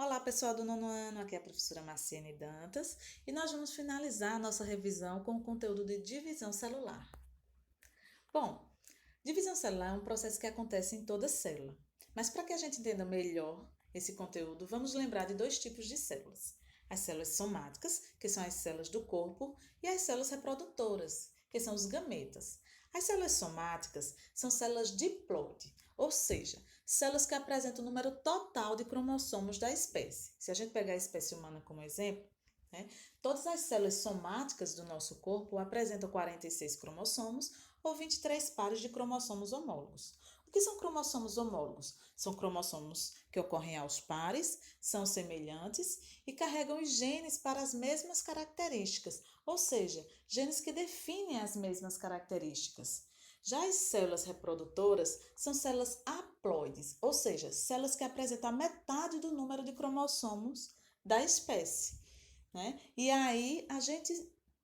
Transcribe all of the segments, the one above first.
Olá, pessoal do nono ano, aqui é a professora Marciene Dantas e nós vamos finalizar a nossa revisão com o conteúdo de divisão celular. Bom, divisão celular é um processo que acontece em toda célula, mas para que a gente entenda melhor esse conteúdo, vamos lembrar de dois tipos de células: as células somáticas, que são as células do corpo, e as células reprodutoras, que são os gametas. As células somáticas são células diploide, ou seja, células que apresentam o número total de cromossomos da espécie. Se a gente pegar a espécie humana como exemplo, né, todas as células somáticas do nosso corpo apresentam 46 cromossomos ou 23 pares de cromossomos homólogos. O que são cromossomos homólogos? São cromossomos que ocorrem aos pares, são semelhantes e carregam os genes para as mesmas características, ou seja, genes que definem as mesmas características. Já as células reprodutoras são células haploides, ou seja, células que apresentam a metade do número de cromossomos da espécie, né? E aí,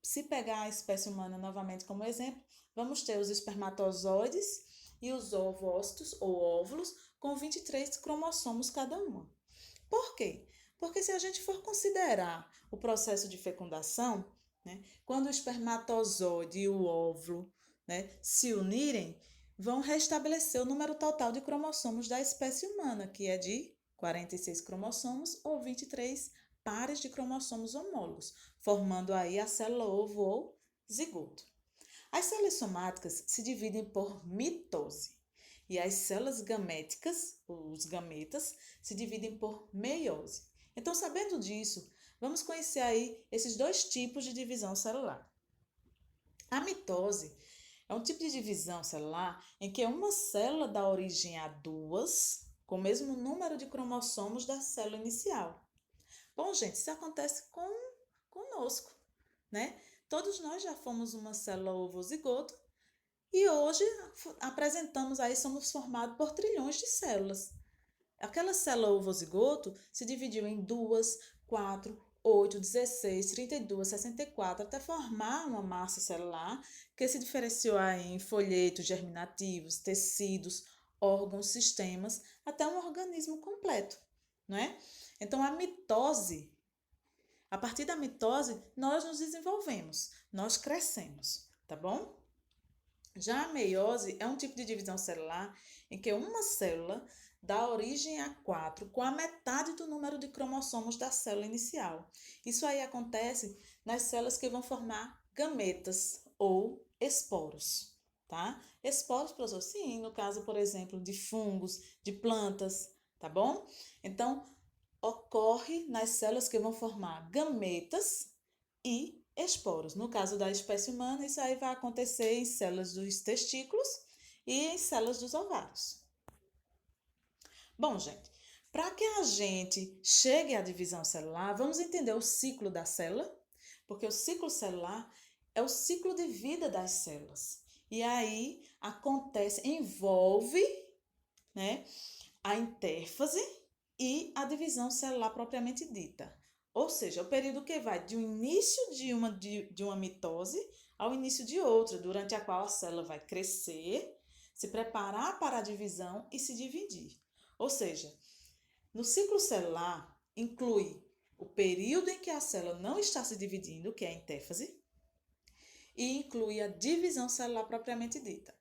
se pegar a espécie humana novamente como exemplo, vamos ter os espermatozoides e os ovócitos ou óvulos com 23 cromossomos cada uma. Por quê? Porque se a gente for considerar o processo de fecundação, né, quando o espermatozoide e o óvulo, né, se unirem, vão restabelecer o número total de cromossomos da espécie humana, que é de 46 cromossomos ou 23 pares de cromossomos homólogos, formando aí a célula ovo ou zigoto. As células somáticas se dividem por mitose e as células gaméticas, os gametas, se dividem por meiose. Então, sabendo disso, vamos conhecer aí esses dois tipos de divisão celular. A mitose é um tipo de divisão celular em que uma célula dá origem a duas, com o mesmo número de cromossomos da célula inicial. Bom, gente, isso acontece conosco, né? Todos nós já fomos uma célula ovozigoto e hoje apresentamos aí, somos formados por trilhões de células. Aquela célula ovozigoto se dividiu em 2, 4, 8, 16, 32, 64, até formar uma massa celular que se diferenciou em folhetos germinativos, tecidos, órgãos, sistemas, até um organismo completo, não é? Então, a partir da mitose, nós nos desenvolvemos, nós crescemos, tá bom? Já a meiose é um tipo de divisão celular em que uma célula dá origem a quatro com a metade do número de cromossomos da célula inicial. Isso aí acontece nas células que vão formar gametas ou esporos, tá? Esporos, professor, sim, no caso, por exemplo, de fungos, de plantas, tá bom? Então, ocorre nas células que vão formar gametas e esporos. No caso da espécie humana, isso aí vai acontecer em células dos testículos e em células dos ovários. Bom, gente, para que a gente chegue à divisão celular, vamos entender o ciclo da célula, porque o ciclo celular é o ciclo de vida das células. E aí envolve, né, a intérfase e a divisão celular propriamente dita. Ou seja, o período que vai do início de uma mitose ao início de outra, durante a qual a célula vai crescer, se preparar para a divisão e se dividir. Ou seja, no ciclo celular, inclui o período em que a célula não está se dividindo, que é a intérfase, e inclui a divisão celular propriamente dita,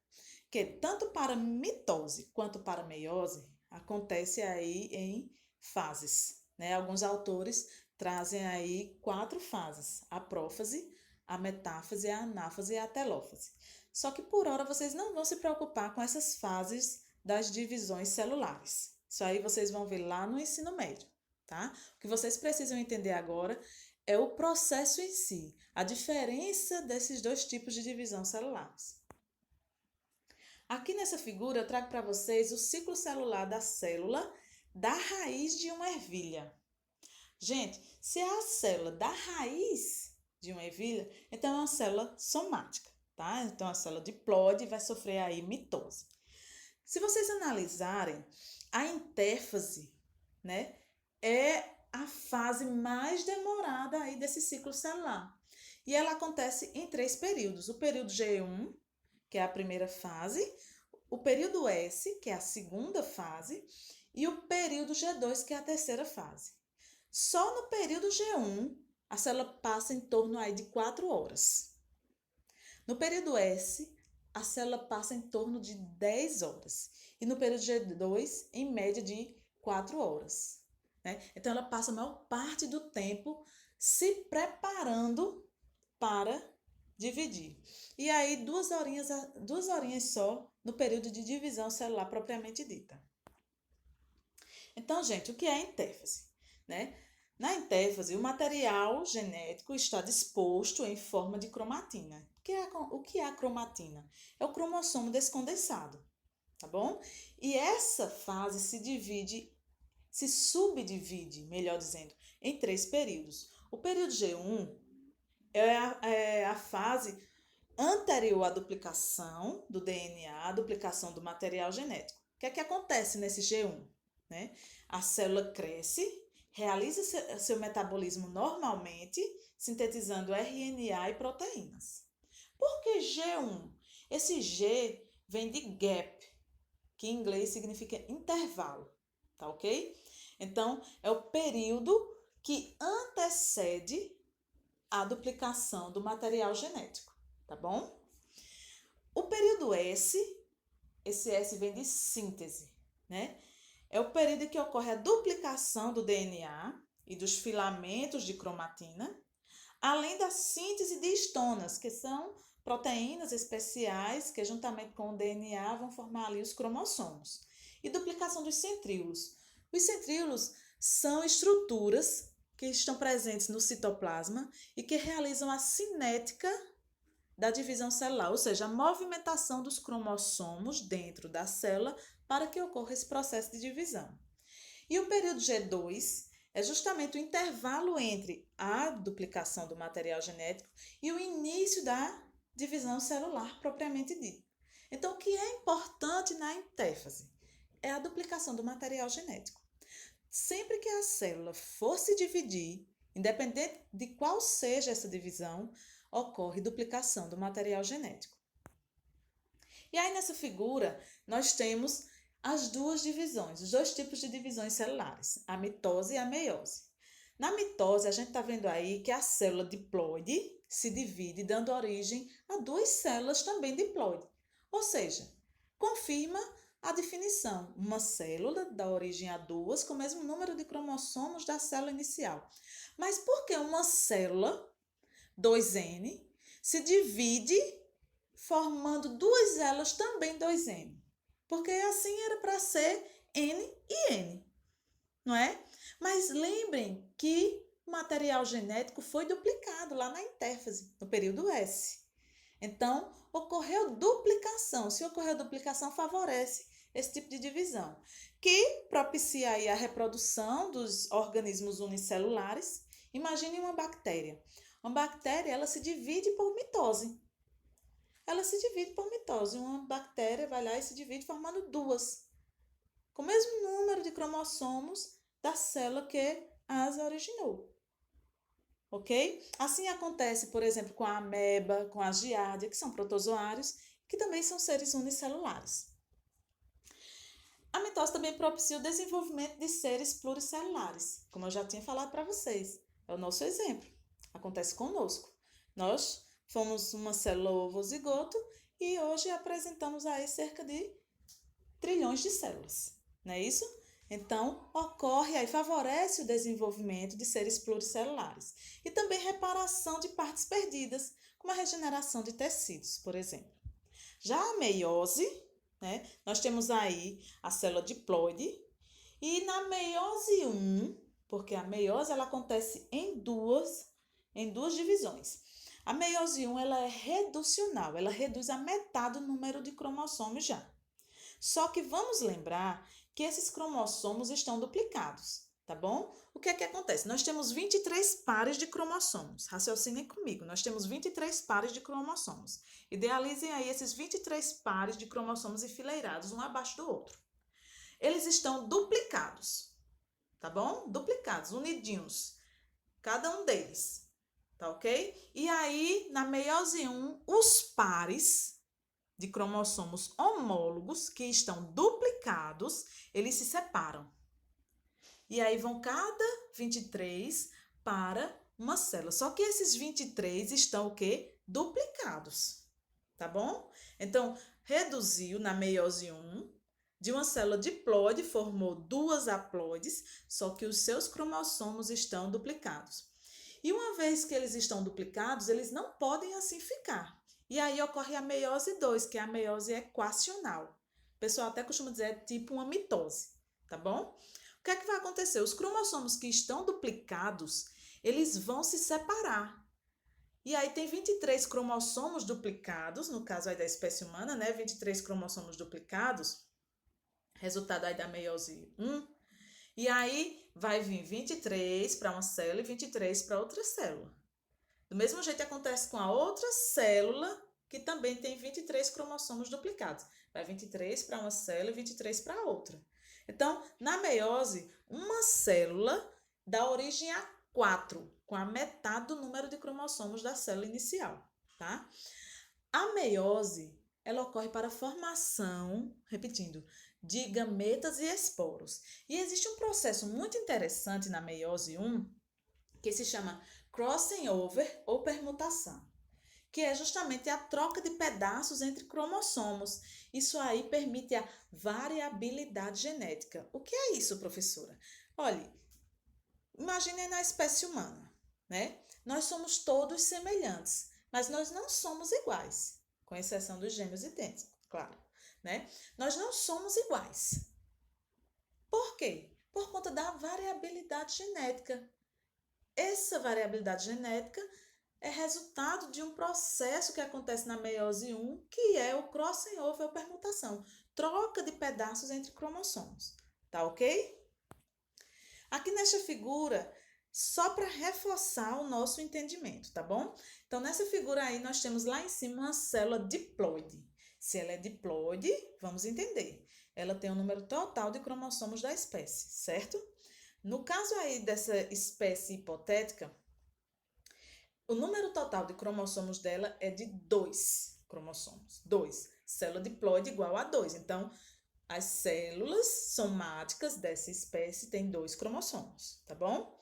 que tanto para mitose quanto para meiose acontece aí em fases, né? Alguns autores trazem aí 4 fases: a prófase, a metáfase, a anáfase e a telófase. Só que por hora vocês não vão se preocupar com essas fases das divisões celulares. Isso aí vocês vão ver lá no ensino médio, tá? O que vocês precisam entender agora é o processo em si, a diferença desses dois tipos de divisão celulares. Aqui nessa figura eu trago para vocês o ciclo celular da célula da raiz de uma ervilha. Gente, se é a célula da raiz de uma ervilha, então é uma célula somática, tá? Então a célula diploide vai sofrer aí mitose. Se vocês analisarem, a intérfase, né, é a fase mais demorada aí desse ciclo celular. E ela acontece em 3 períodos: o período G1, que é a primeira fase, o período S, que é a segunda fase, e o período G2, que é a terceira fase. Só no período G1, a célula passa em torno aí de 4 horas. No período S, a célula passa em torno de 10 horas. E no período G2, em média de 4 horas. Né? Então, ela passa a maior parte do tempo se preparando para dividir. E aí, 2 horinhas só no período de divisão celular propriamente dita. Então, gente, o que é intérfase? Né? Na intérfase, o material genético está disposto em forma de cromatina. O que é a cromatina? É o cromossomo descondensado, tá bom? E essa fase se subdivide, melhor dizendo, em 3 períodos. O período G1 é a fase anterior à duplicação do DNA, à duplicação do material genético. O que é que acontece nesse G1? Né? A célula cresce, realiza seu metabolismo normalmente, sintetizando RNA e proteínas. Por que G1? Esse G vem de gap, que em inglês significa intervalo, tá ok? Então, é o período que antecede a duplicação do material genético, tá bom? O período S, esse S vem de síntese, né? É o período em que ocorre a duplicação do DNA e dos filamentos de cromatina, além da síntese de histonas, que são proteínas especiais que, juntamente com o DNA, vão formar ali os cromossomos. E duplicação dos centríolos. Os centríolos são estruturas que estão presentes no citoplasma e que realizam a cinética da divisão celular, ou seja, a movimentação dos cromossomos dentro da célula para que ocorra esse processo de divisão. E o período G2 é justamente o intervalo entre a duplicação do material genético e o início da divisão celular propriamente dita. Então, o que é importante na intérfase é a duplicação do material genético. Sempre que a célula for se dividir, independente de qual seja essa divisão, ocorre duplicação do material genético. E aí, nessa figura, nós temos as duas divisões, os 2 tipos de divisões celulares, a mitose e a meiose. Na mitose, a gente está vendo aí que a célula diploide se divide, dando origem a 2 células também diploide. Ou seja, confirma a definição, uma célula dá origem a 2 com o mesmo número de cromossomos da célula inicial. Mas por que uma célula, 2N, se divide formando 2 células também 2N? Porque assim era para ser N e N, não é? Mas lembrem que o material genético foi duplicado lá na intérfase, no período S. Então, ocorreu duplicação. Se ocorreu duplicação, favorece esse tipo de divisão, que propicia aí a reprodução dos organismos unicelulares. Imagine uma bactéria. Uma bactéria, ela se divide por mitose. Ela se divide por mitose. Uma bactéria vai lá e se divide formando 2, com o mesmo número de cromossomos da célula que as originou. Ok? Assim acontece, por exemplo, com a ameba, com a giardia, que são protozoários, que também são seres unicelulares. A mitose também propicia o desenvolvimento de seres pluricelulares, como eu já tinha falado para vocês. É o nosso exemplo. Acontece conosco. Nós fomos uma célula ovozigoto e hoje apresentamos aí cerca de trilhões de células. Não é isso? Então, ocorre aí, favorece o desenvolvimento de seres pluricelulares. E também reparação de partes perdidas, como a regeneração de tecidos, por exemplo. Já a meiose, né, nós temos aí a célula diploide, e na meiose 1, porque a meiose ela acontece em duas divisões. A meiose 1 ela é reducional, ela reduz a metade do número de cromossomos já. Só que vamos lembrar que esses cromossomos estão duplicados, tá bom? O que é que acontece? Nós temos 23 pares de cromossomos. Raciocinem comigo, nós temos 23 pares de cromossomos. Idealizem aí esses 23 pares de cromossomos enfileirados, um abaixo do outro. Eles estão duplicados, tá bom? Duplicados, unidinhos, cada um deles, tá ok? E aí, na meiose 1, os pares de cromossomos homólogos que estão duplicados, eles se separam. E aí vão cada 23 para uma célula. Só que esses 23 estão o quê? Duplicados, tá bom? Então, reduziu na meiose 1, de uma célula diploide formou duas haploides, só que os seus cromossomos estão duplicados. E uma vez que eles estão duplicados, eles não podem assim ficar. E aí ocorre a meiose 2, que é a meiose equacional. O pessoal até costuma dizer, é tipo uma mitose, tá bom? O que é que vai acontecer? Os cromossomos que estão duplicados, eles vão se separar. E aí tem 23 cromossomos duplicados, no caso aí da espécie humana, né? 23 cromossomos duplicados, resultado aí da meiose 1. E aí vai vir 23 para uma célula e 23 para outra célula. Do mesmo jeito acontece com a outra célula, que também tem 23 cromossomos duplicados. Vai 23 para uma célula e 23 para outra. Então, na meiose, uma célula dá origem a 4, com a metade do número de cromossomos da célula inicial, tá? A meiose, ela ocorre para a formação, repetindo, de gametas e esporos. E existe um processo muito interessante na meiose 1, que se chama crossing over ou permutação, que é justamente a troca de pedaços entre cromossomos. Isso aí permite a variabilidade genética. O que é isso, professora? Olhe, imagine na espécie humana, né? Nós somos todos semelhantes, mas nós não somos iguais, com exceção dos gêmeos idênticos, claro, né? Nós não somos iguais. Por quê? Por conta da variabilidade genética. Essa variabilidade genética é resultado de um processo que acontece na meiose 1, que é o crossing over ou permutação, troca de pedaços entre cromossomos. Tá ok? Aqui nesta figura, só para reforçar o nosso entendimento, tá bom? Então, nessa figura aí, nós temos lá em cima uma célula diploide. Se ela é diploide, vamos entender. Ela tem o número total de cromossomos da espécie, certo? No caso aí dessa espécie hipotética, o número total de cromossomos dela é de 2 cromossomos. 2. Célula diploide igual a 2. Então, as células somáticas dessa espécie têm 2 cromossomos, tá bom?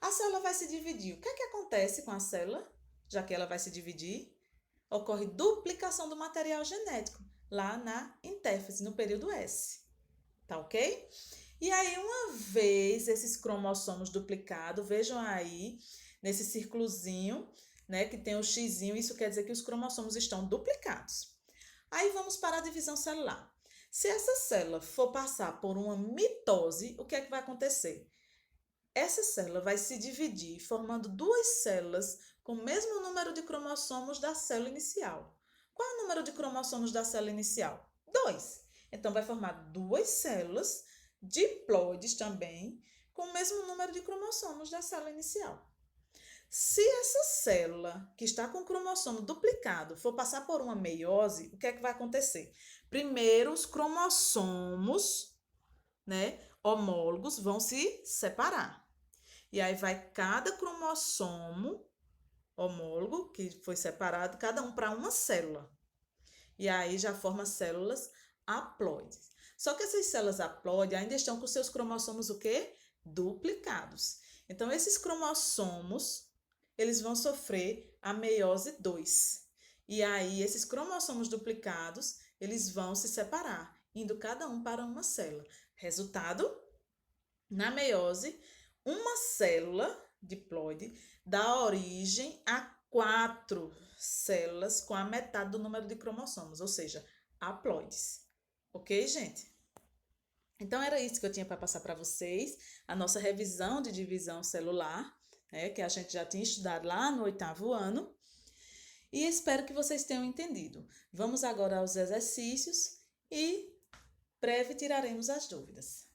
A célula vai se dividir. O que é que acontece com a célula? Já que ela vai se dividir, ocorre duplicação do material genético lá na intérfase, no período S. Tá ok? E aí, uma vez esses cromossomos duplicados, vejam aí, nesse círculozinho, né, que tem o xizinho, isso quer dizer que os cromossomos estão duplicados. Aí vamos para a divisão celular. Se essa célula for passar por uma mitose, o que é que vai acontecer? Essa célula vai se dividir, formando duas células com o mesmo número de cromossomos da célula inicial. Qual é o número de cromossomos da célula inicial? 2. Então, vai formar duas células diploides também, com o mesmo número de cromossomos da célula inicial. Se essa célula, que está com o cromossomo duplicado, for passar por uma meiose, o que é que vai acontecer? Primeiro, os cromossomos, né, homólogos vão se separar. E aí vai cada cromossomo homólogo, que foi separado, cada um para uma célula. E aí já forma células haploides. Só que essas células haploides ainda estão com seus cromossomos o quê? Duplicados. Então, esses cromossomos, eles vão sofrer a meiose 2. E aí, esses cromossomos duplicados, eles vão se separar, indo cada um para uma célula. Resultado, na meiose, uma célula diploide dá origem a 4 células com a metade do número de cromossomos, ou seja, haploides. Ok, gente? Então, era isso que eu tinha para passar para vocês, a nossa revisão de divisão celular, né, que a gente já tinha estudado lá no 8º ano, e espero que vocês tenham entendido. Vamos agora aos exercícios e breve tiraremos as dúvidas.